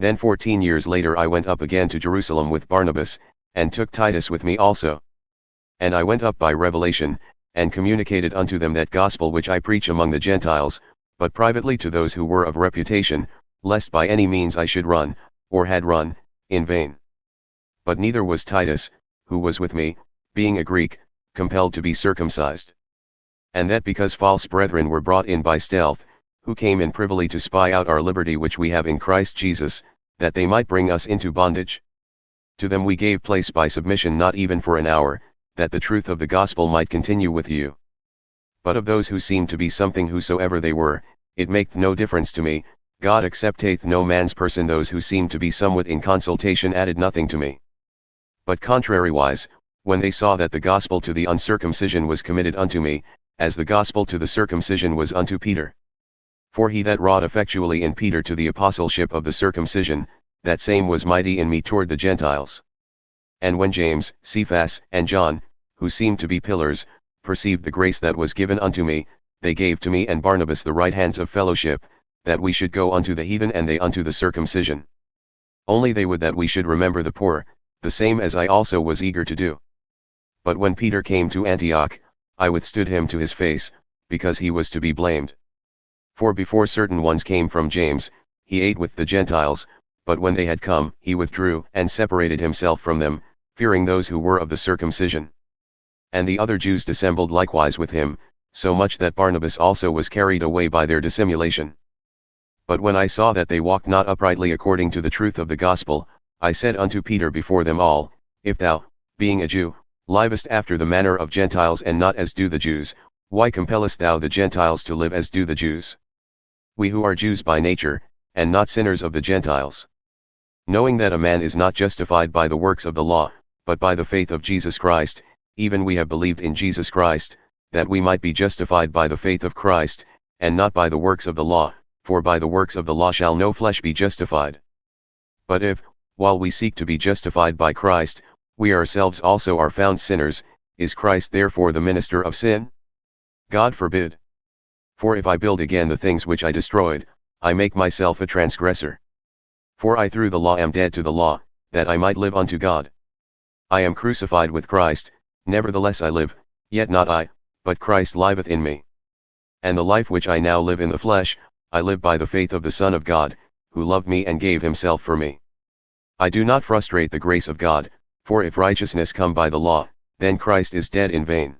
Then 14 years later I went up again to Jerusalem with Barnabas, and took Titus with me also. And I went up by revelation, and communicated unto them that gospel which I preach among the Gentiles, but privately to those who were of reputation, lest by any means I should run, or had run, in vain. But neither was Titus, who was with me, being a Greek, compelled to be circumcised. And that because false brethren were brought in by stealth, who came in privily to spy out our liberty which we have in Christ Jesus, that they might bring us into bondage. To them we gave place by submission not even for an hour, that the truth of the gospel might continue with you. But of those who seemed to be something whosoever they were, it maketh no difference to me, God accepteth no man's person. Those who seemed to be somewhat in consultation added nothing to me. But contrariwise, when they saw that the gospel to the uncircumcision was committed unto me, as the gospel to the circumcision was unto Peter. For he that wrought effectually in Peter to the apostleship of the circumcision, that same was mighty in me toward the Gentiles. And when James, Cephas, and John, who seemed to be pillars, perceived the grace that was given unto me, they gave to me and Barnabas the right hands of fellowship, that we should go unto the heathen and they unto the circumcision. Only they would that we should remember the poor, the same as I also was eager to do. But when Peter came to Antioch, I withstood him to his face, because he was to be blamed. For before certain ones came from James, he ate with the Gentiles, but when they had come, he withdrew and separated himself from them, fearing those who were of the circumcision. And the other Jews dissembled likewise with him, so much that Barnabas also was carried away by their dissimulation. But when I saw that they walked not uprightly according to the truth of the gospel, I said unto Peter before them all, If thou, being a Jew, livest after the manner of Gentiles and not as do the Jews, why compellest thou the Gentiles to live as do the Jews? We who are Jews by nature, and not sinners of the Gentiles. Knowing that a man is not justified by the works of the law, but by the faith of Jesus Christ, even we have believed in Jesus Christ, that we might be justified by the faith of Christ, and not by the works of the law, for by the works of the law shall no flesh be justified. But if, while we seek to be justified by Christ, we ourselves also are found sinners, is Christ therefore the minister of sin? God forbid. For if I build again the things which I destroyed, I make myself a transgressor. For I through the law am dead to the law, that I might live unto God. I am crucified with Christ, nevertheless I live, yet not I, but Christ liveth in me. And the life which I now live in the flesh, I live by the faith of the Son of God, who loved me and gave himself for me. I do not frustrate the grace of God, for if righteousness come by the law, then Christ is dead in vain.